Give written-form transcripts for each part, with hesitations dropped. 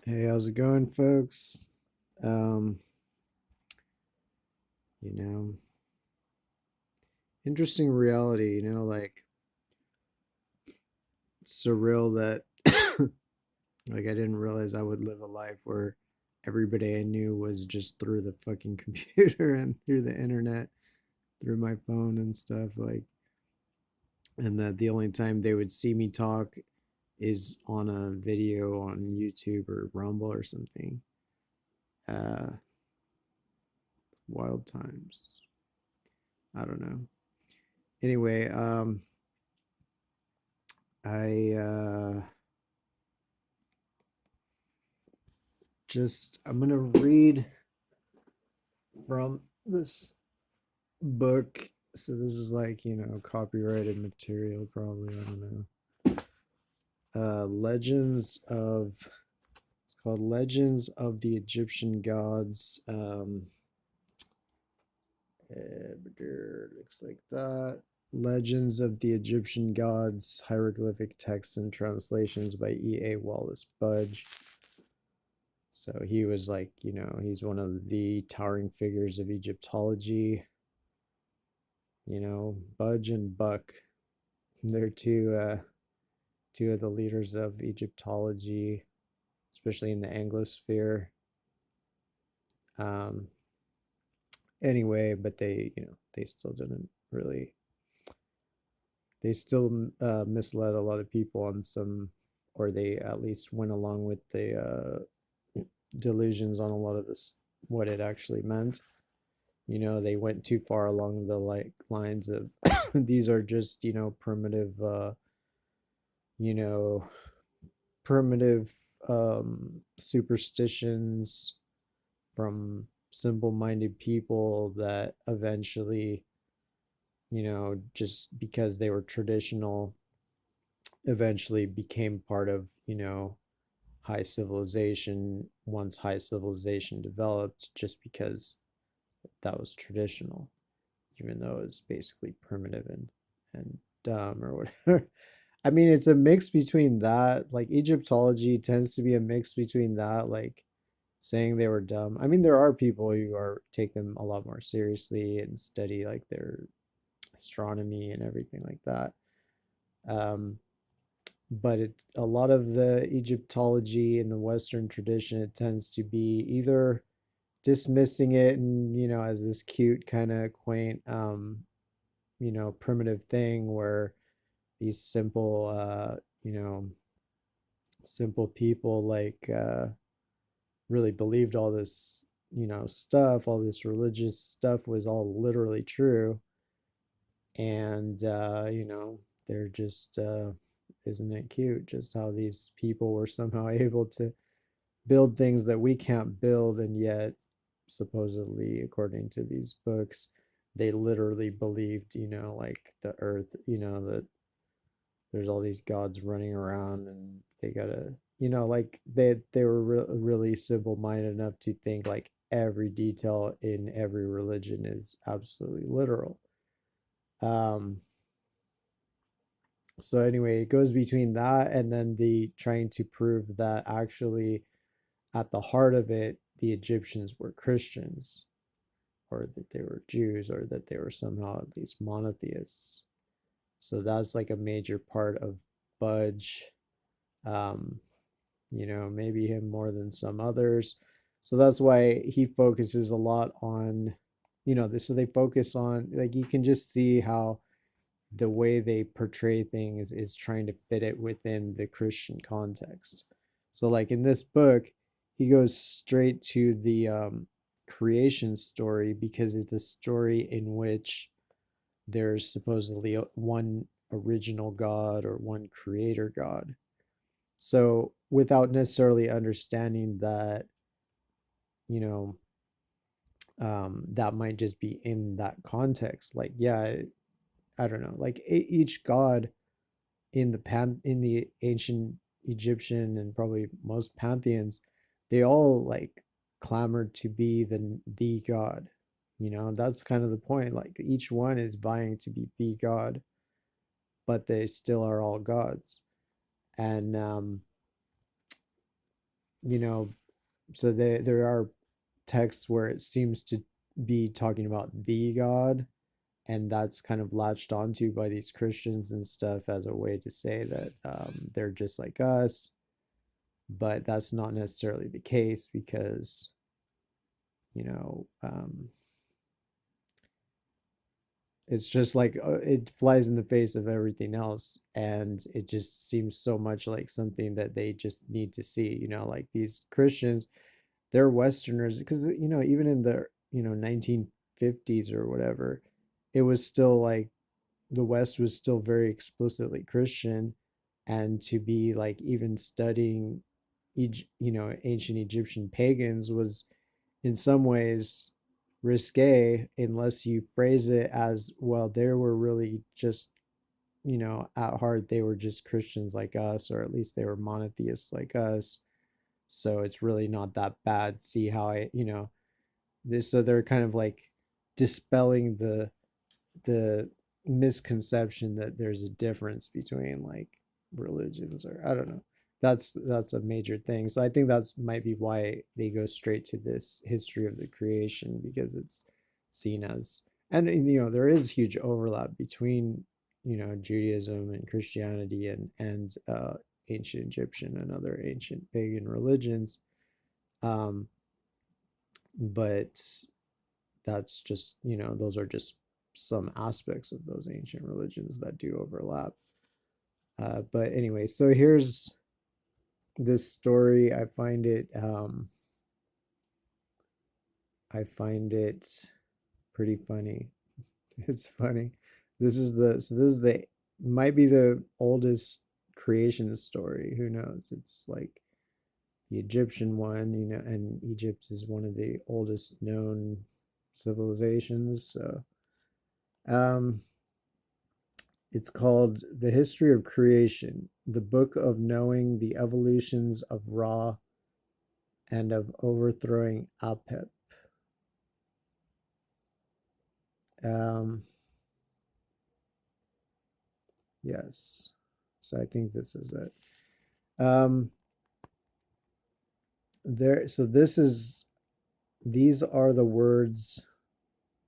Hey, how's it going, folks? Um, you know, interesting reality, like surreal that like I didn't realize I would live a life where everybody I knew was just through the fucking computer and through the internet, through my phone and stuff, and that the only time they would see me talk is on a video on YouTube or Rumble or something. Uh, Wild times. I don't know. Anyway, I I'm gonna read from this book. So this is like, copyrighted material probably, I don't know. Legends of It's called Legends of the Egyptian Gods. Looks like that. Legends of the Egyptian Gods, hieroglyphic texts and translations by E.A. Wallace Budge. So he was like, he's one of the towering figures of Egyptology. Budge and Buck. They're two of the leaders of Egyptology, especially in the Anglosphere. Um, anyway, but they still didn't really. They still misled a lot of people on some, or they at least went along with the delusions on a lot of this, what it actually meant. They went too far along the lines of these are just primitive you know primitive superstitions from simple-minded people that eventually, just because they were traditional, eventually became part of, high civilization once high civilization developed, just because that was traditional, even though it was basically primitive and dumb or whatever. I mean, it's a mix between that, like Egyptology tends to be a mix between that, like saying they were dumb. I mean, there are people who are take them a lot more seriously and study like their astronomy and everything like that. Um, but it's a lot of the Egyptology in the Western tradition, it tends to be either dismissing it and, as this cute kind of quaint, primitive thing where these simple people like really believed all this, stuff, all this religious stuff was all literally true. And, they're just, isn't it cute just how these people were somehow able to build things that we can't build, and yet, supposedly, according to these books, they literally believed, like the earth, that there's all these gods running around and they gotta, like they were really simple minded enough to think like every detail in every religion is absolutely literal. um so anyway, it goes between that and then the trying to prove that actually at the heart of it the Egyptians were Christians, or that they were Jews, or that they were somehow at least monotheists. So that's like a major part of Budge. um maybe him more than some others. So that's why he focuses a lot on, this. So they focus on, like, you can just see how the way they portray things is trying to fit it within the Christian context. So, like in this book, he goes straight to the creation story because it's a story in which there's supposedly one original God or one creator God. So without necessarily understanding that, you know, that might just be in that context. Like, yeah, I don't know. Like each god in the ancient Egyptian and probably most pantheons, they all like clamored to be the god. That's kind of the point. Like each one is vying to be the god, but they still are all gods. And you know, so there are texts where it seems to be talking about the God, and that's kind of latched onto by these Christians and stuff as a way to say that they're just like us, but that's not necessarily the case because, you know, it's just like it flies in the face of everything else, and it just seems so much like something that they just need to see, like these Christians, they're Westerners because, even in the, 1950s or whatever, it was still like the West was still very explicitly Christian, and to be like even studying, ancient Egyptian pagans was in some ways risque unless you phrase it as, well, they were really just, at heart they were just Christians like us, or at least they were monotheists like us. So it's really not that bad. See how this, so they're kind of like dispelling the misconception that there's a difference between like religions, or I don't know. That's a major thing. So I think that's might be why they go straight to this history of the creation, because it's seen as, and there is huge overlap between Judaism and Christianity and ancient Egyptian and other ancient pagan religions. Um, but that's just, those are just some aspects of those ancient religions that do overlap. But anyway, so here's this story. I find it pretty funny. It's funny. This is the might be the oldest creation story. Who knows? It's like the Egyptian one, and Egypt is one of the oldest known civilizations. So, um, it's called The History of Creation, the Book of Knowing the Evolutions of Ra and of Overthrowing Apep. Um, yes. So I think this is it. Um, so these are the words.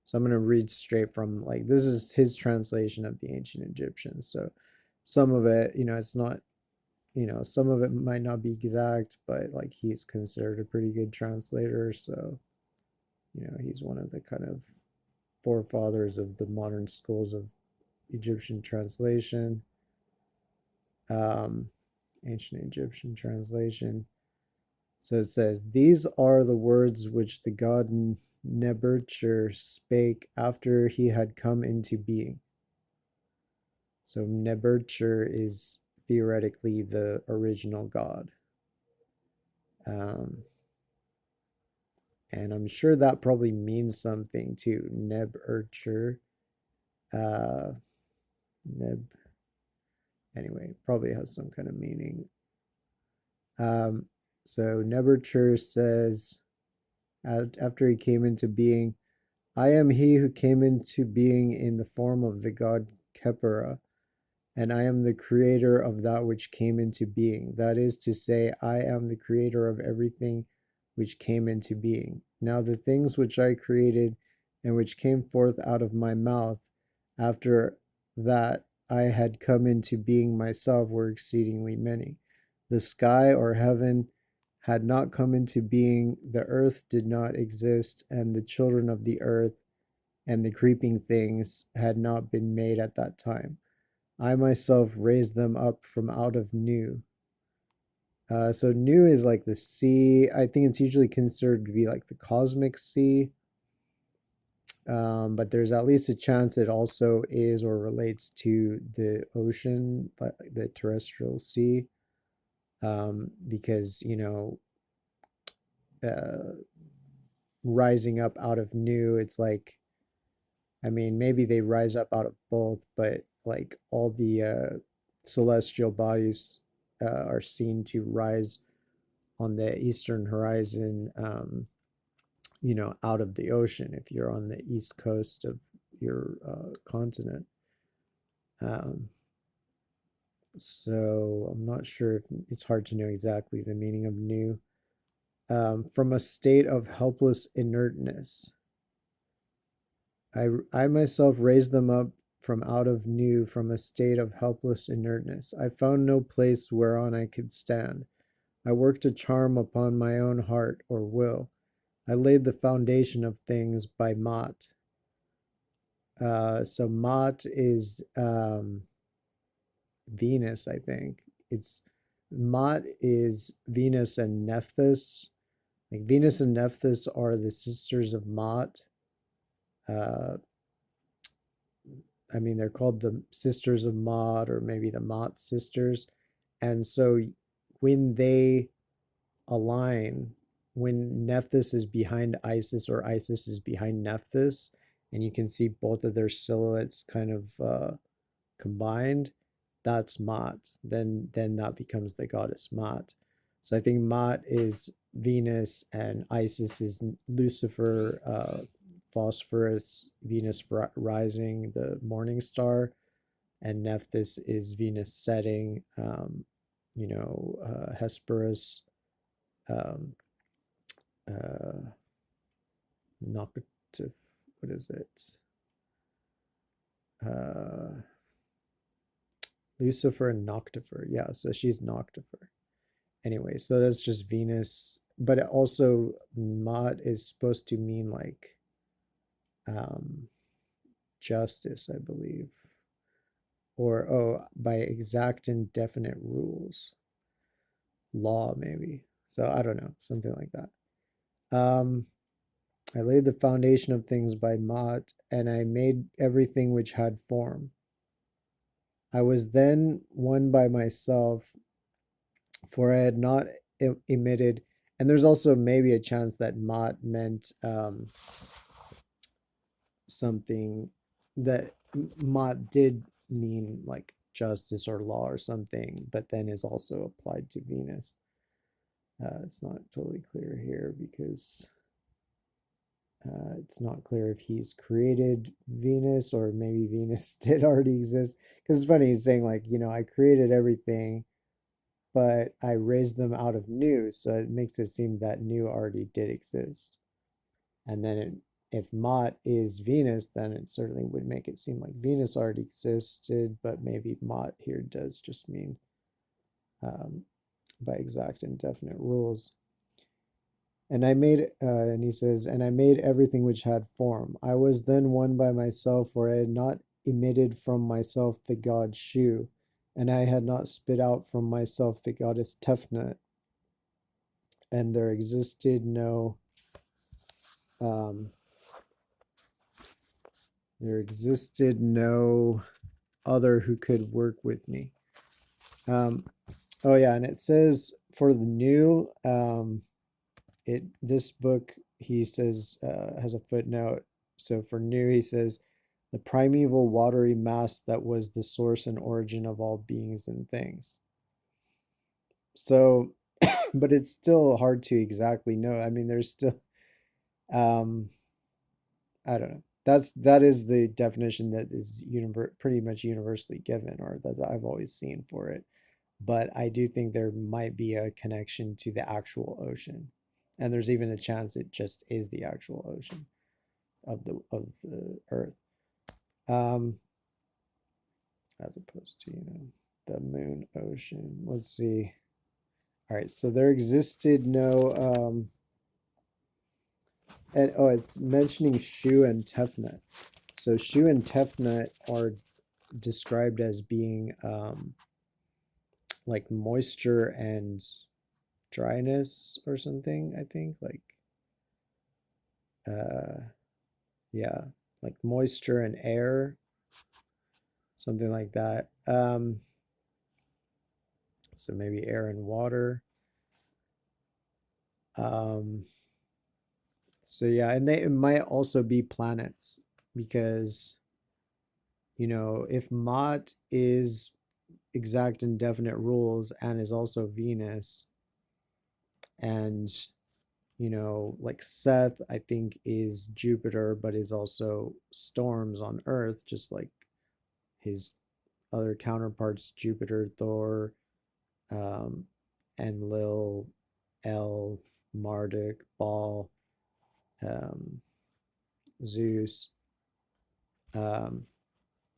So I'm going to read straight from, like, this is his translation of the ancient Egyptian. So some of it, it's not, some of it might not be exact, but like he's considered a pretty good translator. So, he's one of the kind of forefathers of the modern schools of Egyptian translation, um, ancient Egyptian translation. So it says, "These are the words which the god Nebercher spake after he had come into being." So Nebercher is theoretically the original god. Um, and I'm sure that probably means something too. Nebercher. Uh, Neb. Anyway, probably has some kind of meaning. Um, so Nebuchadnezzar says, after he came into being, "I am he who came into being in the form of the god Khepera, and I am the creator of that which came into being. That is to say, I am the creator of everything which came into being. Now the things which I created and which came forth out of my mouth after that I had come into being myself were exceedingly many. The sky or heaven had not come into being, the earth did not exist, and the children of the earth and the creeping things had not been made at that time. I myself raised them up from out of new." So new is like the sea. I think it's usually considered to be like the cosmic sea. But there's at least a chance it also is or relates to the ocean, the terrestrial sea. Because, uh, rising up out of new, it's like, I mean, maybe they rise up out of both, but like all the celestial bodies are seen to rise on the eastern horizon, out of the ocean if you're on the east coast of your continent. Um, so I'm not sure if it's hard to know exactly the meaning of new. from a state of helpless inertness. I myself raised them up from out of new, from a state of helpless inertness. I found no place whereon I could stand. I worked a charm upon my own heart or will. I laid the foundation of things by Mot. So Mot is Venus, I think. It's Mot is Venus and Nephthys. Like Venus and Nephthys are the sisters of Mot. Uh, I mean, they're called the Sisters of Mot, or maybe the Mot sisters. And so when they align, when Nephthys is behind Isis or Isis is behind Nephthys, and you can see both of their silhouettes kind of combined, that's Mot. Then that becomes the goddess Mot. So I think Mot is Venus and Isis is Lucifer, Phosphorus, Venus rising, the morning star, and Nephthys is Venus setting, Hesperus, um, uh, Noctif, what is it? Uh, Lucifer and Noctifer. Yeah, so she's Noctifer. Anyway, so that's just Venus, but it also Mot is supposed to mean like justice, I believe, or by exact and definite rules, law maybe. So I don't know, something like that. I laid the foundation of things by Mot, and I made everything which had form. I was then one by myself, for I had not emitted, and there's also maybe a chance that Mot meant something that Mot did mean like justice or law or something, but then is also applied to Venus. It's not totally clear here because it's not clear if he's created Venus or maybe Venus did already exist. Because it's funny, he's saying like, I created everything, but I raised them out of new. So it makes it seem that new already did exist. And then if Mot is Venus, then it certainly would make it seem like Venus already existed, but maybe Mot here does just mean by exact and definite rules. And he says, and I made everything which had form. I was then one by myself, for I had not emitted from myself the god Shu, and I had not spit out from myself the goddess Tefnut, and there existed no other who could work with me. Oh yeah, and it says for the new, this book, he says, has a footnote. So for new, he says, the primeval watery mass that was the source and origin of all beings and things. So, but it's still hard to exactly know. I mean, there's still, I don't know. That is the definition that is pretty much universally given, or that I've always seen for it. But I do think there might be a connection to the actual ocean, and there's even a chance it just is the actual ocean of the Earth, as opposed to the moon ocean. Let's see. All right, so there existed no and it's mentioning Shu and Tefnut. So Shu and Tefnut are described as being like moisture and dryness or something, I think, like yeah, like moisture and air, something like that. So maybe air and water. So yeah, and it might also be planets, because if Mot is exact and definite rules and is also Venus, and like Seth, I think, is Jupiter, but is also storms on Earth, just like his other counterparts, Jupiter, Thor, and Lil, El, Marduk, Baal, Zeus, um,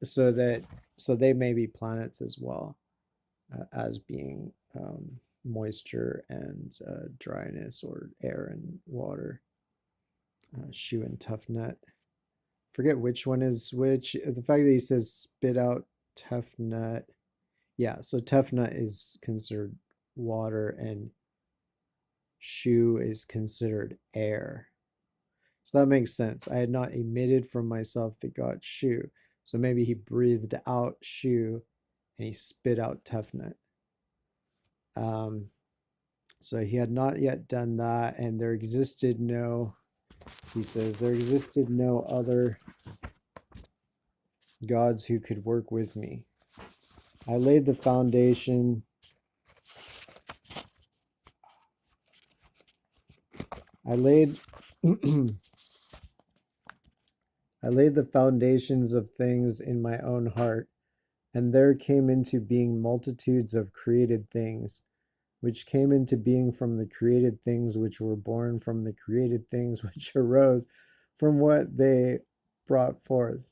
so that so they may be planets as well, as being moisture and dryness, or air and water. Shu and Tefnut. Forget which one is which. The fact that he says spit out Tefnut. Yeah, so Tefnut is considered water and Shu is considered air. So that makes sense. I had not emitted from myself the god Shu. So maybe he breathed out Shu and he spit out Tefnut. So he had not yet done that, and there existed no, he says, there existed no other gods who could work with me. I laid the foundation. I laid I laid the foundations of things in my own heart, and there came into being multitudes of created things, which came into being from the created things which were born from the created things which arose from what they brought forth.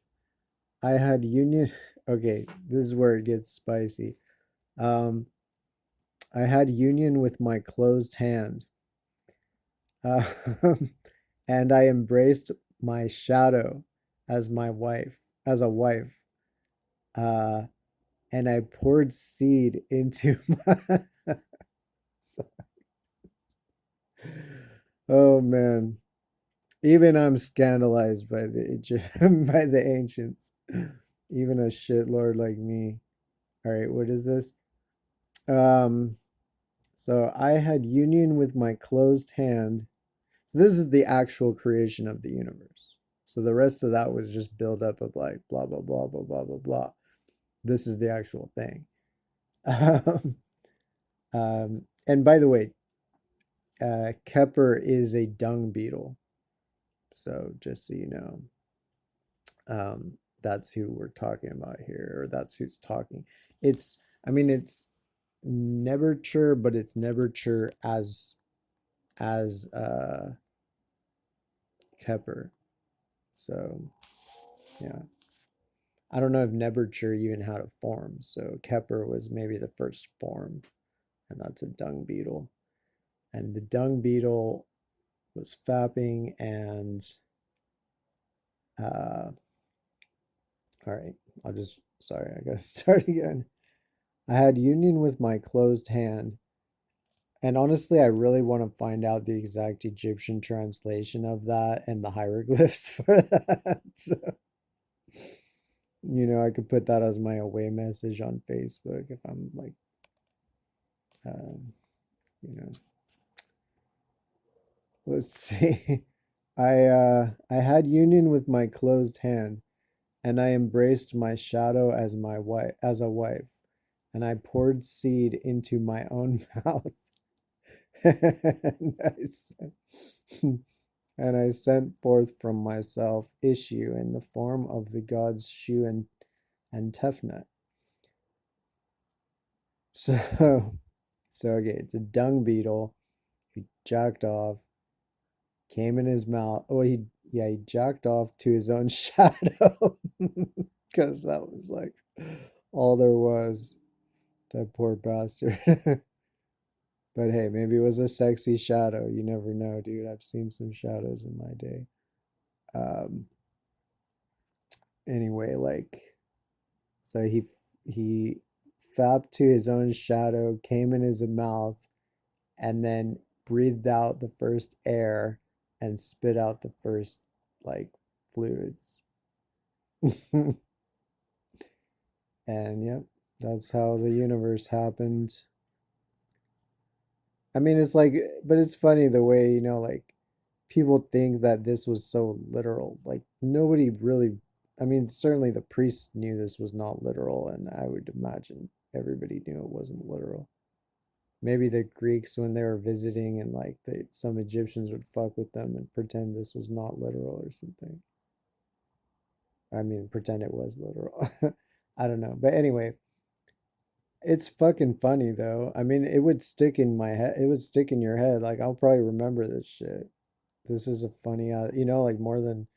I had union. Okay, this is where it gets spicy. I had union with my closed hand, uh, and I embraced my shadow as my wife, as a wife. Uh, and I poured seed into my. Oh man, even I'm scandalized by the by the ancients. Even a shit lord like me. All right, what is this? Um, so I had union with my closed hand. So this is the actual creation of the universe. So the rest of that was just build up of like blah blah blah blah blah blah blah. This is the actual thing. And by the way, Kepler is a dung beetle. So just so you know, that's who we're talking about here, or that's who's talking. It's, I mean, it's neberture, but it's neberture as Kepler. So yeah, I don't know if neberture even had a form. So Kepler was maybe the first form, and that's a dung beetle. And the dung beetle was fapping, and all right, sorry, I gotta start again. I had union with my closed hand. And honestly, I really want to find out the exact Egyptian translation of that and the hieroglyphs for that. So, I could put that as my away message on Facebook if I'm like, um, you know, let's see. I had union with my closed hand, and I embraced my shadow as my wife, as a wife, and I poured seed into my own mouth. and I sent, and I sent forth from myself issue in the form of the gods Shu and Tefnut. So, so okay, it's a dung beetle. He jacked off, came in his mouth. Oh, he jacked off to his own shadow because that was like all there was. That poor bastard. But hey, maybe it was a sexy shadow. You never know, dude. I've seen some shadows in my day. Um, anyway, like, so he fapped to his own shadow, came in his mouth, and then breathed out the first air and spit out the first like fluids. And yep, that's how the universe happened. I mean, it's like, but it's funny the way, like people think that this was so literal. Like nobody really, I mean, certainly the priests knew this was not literal, and I would imagine everybody knew it wasn't literal. Maybe the Greeks, when they were visiting, and like some Egyptians would fuck with them and pretend this was not literal or something. I mean, pretend it was literal. I don't know. But anyway, It's fucking funny though. I mean, it would stick in my head. It would stick in your head. Like I'll probably remember this shit. This is a funny, like more than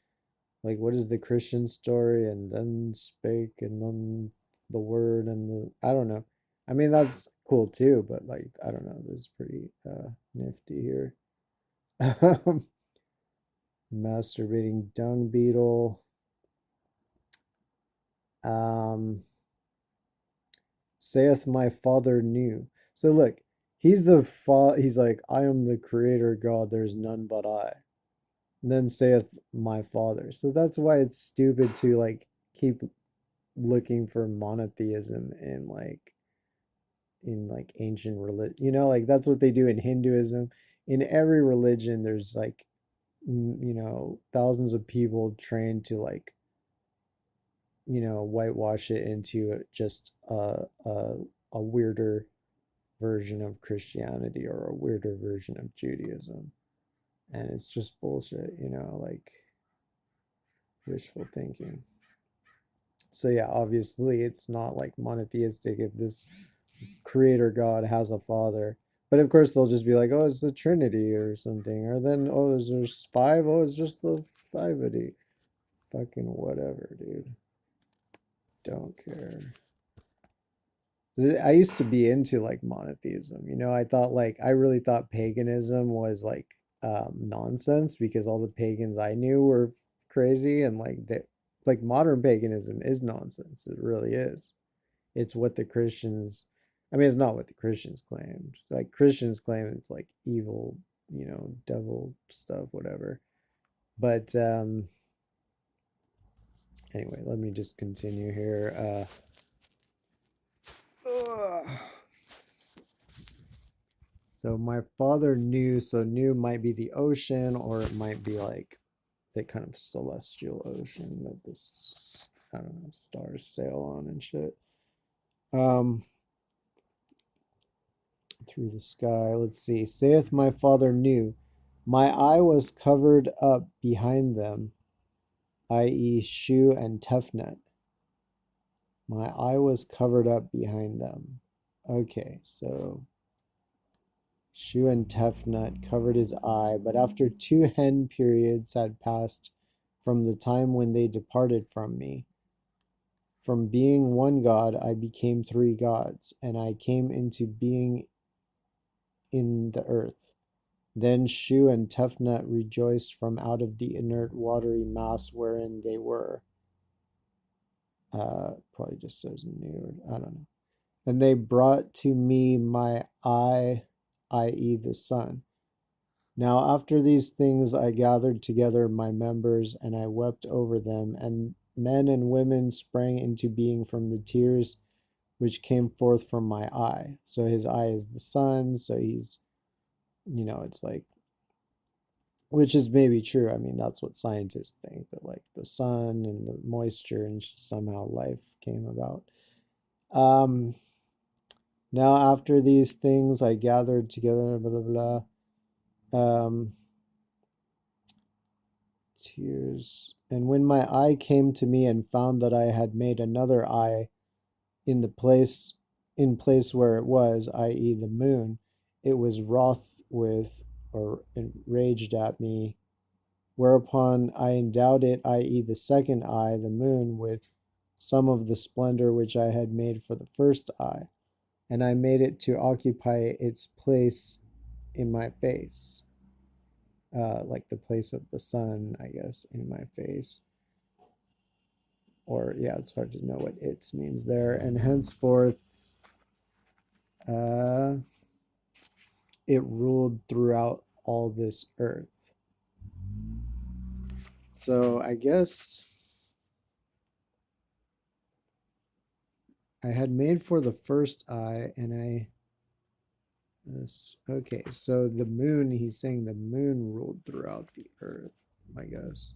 like what is the Christian story and then spake and then the word and the I don't know. I mean, that's cool too, but like I don't know. This is pretty nifty here. Masturbating dung beetle. Um, saith my father knew. So look, he's like, I am the creator God, there's none but I. And then saith my father. So that's why it's stupid to like keep looking for monotheism in like ancient religion. Like that's what they do in Hinduism. In every religion, there's like thousands of people trained to like whitewash it into just a weirder version of Christianity or a weirder version of Judaism. And it's just bullshit, like wishful thinking. So yeah, obviously it's not like monotheistic if this creator God has a father. But of course they'll just be like, oh, it's the Trinity or something. Or then, oh, there's five. Oh, it's just the fiveity. Fucking whatever, dude. Don't care. I used to be into like monotheism. I really thought paganism was like nonsense because all the pagans I knew were crazy and like modern paganism is nonsense. It really is. It's what the Christians, I mean, it's not what the Christians claimed. Like Christians claim it's like evil, devil stuff, whatever. But anyway, let me just continue here. So my father knew, so knew might be the ocean, or it might be like the kind of celestial ocean that this, I don't know, stars sail on and shit. Um, through the sky. Let's see. Saith my father knew, my eye was covered up behind them, i.e., Shu and Tefnut. My eye was covered up behind them. Okay, so Shu and Tefnut covered his eye, but after 2 hen periods had passed from the time when they departed from me, from being one God, I became 3 gods, and I came into being in the earth. Then Shu and Tefnut rejoiced from out of the inert watery mass wherein they were. Probably just says new, I don't know. And they brought to me my eye, i.e., the sun. Now after these things I gathered together my members, and I wept over them, and men and women sprang into being from the tears which came forth from my eye. So his eye is the sun, so he's, it's like, which is maybe true. I mean, that's what scientists think, that like the sun and the moisture and somehow life came about. Um, Now after these things I gathered together, blah, blah, blah. Tears. And when my eye came to me and found that I had made another eye in place where it was, i.e., the moon, it was wroth with or enraged at me, whereupon I endowed it, i.e., the second eye, the moon, with some of the splendor which I had made for the first eye, and I made it to occupy its place in my face, like the place of the sun, I guess, in my face. Or, yeah, it's hard to know what its means there. And henceforth, uh, it ruled throughout all this earth. So I guess I had made for the first eye, and okay, so the moon, he's saying the moon ruled throughout the earth, I guess.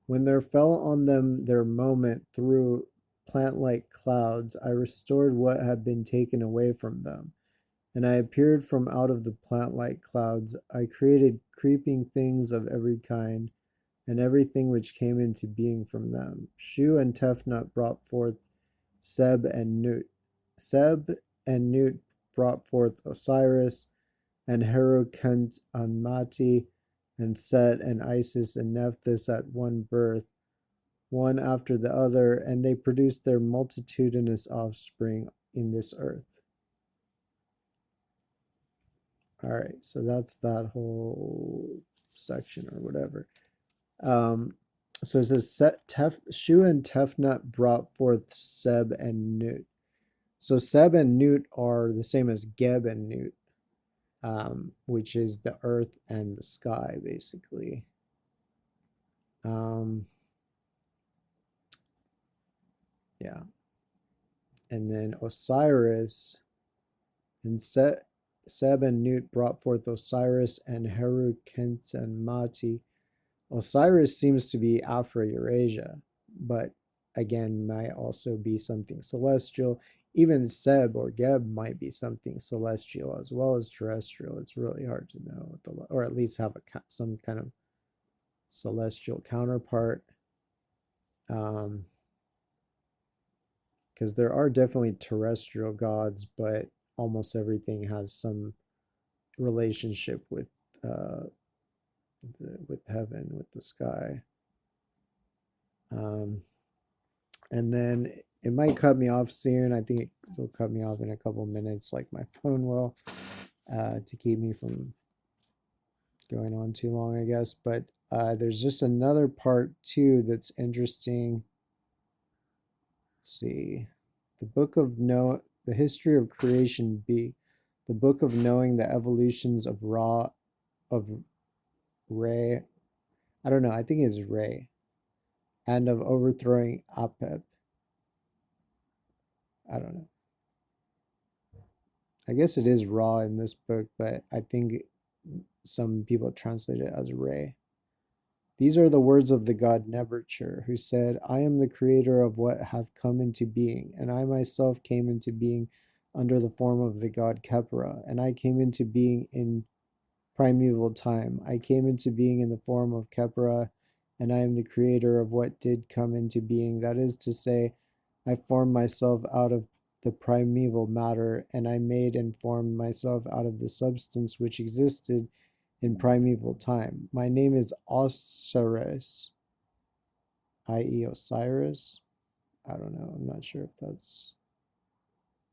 When there fell on them their moment through plant-like clouds, I restored what had been taken away from them. And I appeared from out of the plant-like clouds. I created creeping things of every kind, and everything which came into being from them. Shu and Tefnut brought forth Seb and Newt. Seb and Newt brought forth Osiris, and Herukhent Anmati, and Set and Isis and Nephthys at one birth, one after the other, and they produced their multitudinous offspring in this earth. All right, so that's that whole section or whatever. So it says Shu and Tefnut brought forth Seb and Newt. So Seb and Newt are the same as Geb and Newt, which is the earth and the sky, basically. Yeah. And then Osiris and Seb and Newt brought forth Osiris and Herukhent and Mati. Osiris seems to be Afro-Eurasia, but again, might also be something celestial. Even Seb or Geb might be something celestial as well as terrestrial. It's really hard to know, or at least have some kind of celestial counterpart. Because there are definitely terrestrial gods, but almost everything has some relationship with heaven, with the sky. And then it might cut me off soon. I think it'll cut me off in a couple minutes, like my phone will, to keep me from going on too long, I guess. But there's just another part too that's interesting. Let's see. The book of the history of creation B. The book of knowing the evolutions of Re. I don't know. I think it's Re. And of overthrowing Apep. I don't know. I guess it is Ra in this book, but I think some people translate it as Re. These are the words of the god Nebercher, who said, I am the creator of what hath come into being, and I myself came into being under the form of the god Khepera, and I came into being in primeval time. I came into being in the form of Khepera, and I am the creator of what did come into being. That is to say, I formed myself out of the primeval matter, and I made and formed myself out of the substance which existed in primeval time. My name is Osiris, i.e. Osiris. I don't know. I'm not sure if that's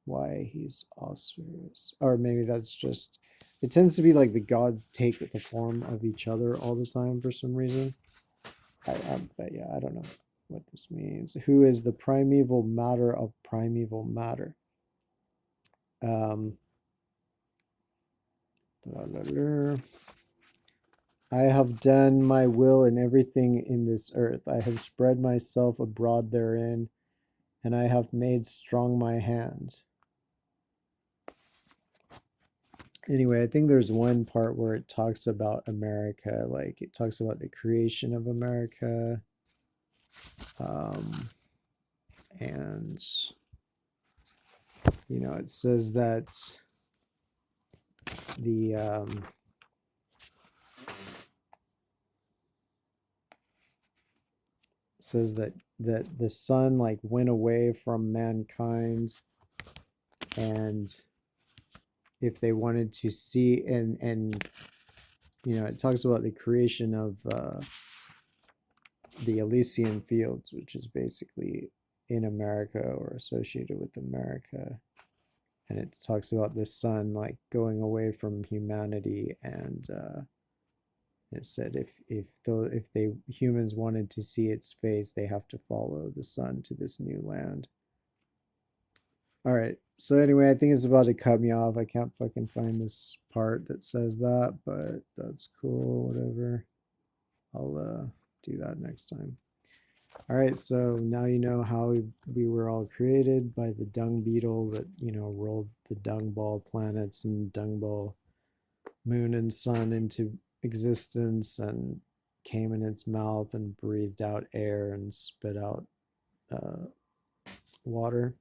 why he's Osiris. Or maybe that's just... It tends to be like the gods take the form of each other all the time for some reason. But yeah, I don't know what this means. Who is the primeval matter of primeval matter? I have done my will in everything in this earth. I have spread myself abroad therein, and I have made strong my hand. Anyway, I think there's one part where it talks about America, like it talks about the creation of America. And, you know, it says that the says that the sun like went away from mankind, and if they wanted to see and you know, it talks about the creation of the Elysian fields, which is basically in America or associated with America. And it talks about the sun like going away from humanity, and it said if humans wanted to see its face, they have to follow the sun to this new land. All right. So anyway, I think it's about to cut me off. I can't fucking find this part that says that, but that's cool. Whatever. I'll do that next time. All right. So now you know how we were all created by the dung beetle that, you know, rolled the dung ball planets and dung ball moon and sun into existence and came in its mouth and breathed out air and spit out water.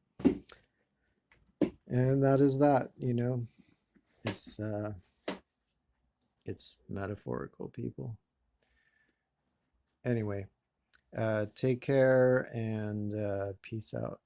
And that is that, you know. It's metaphorical, people. Anyway, take care and peace out.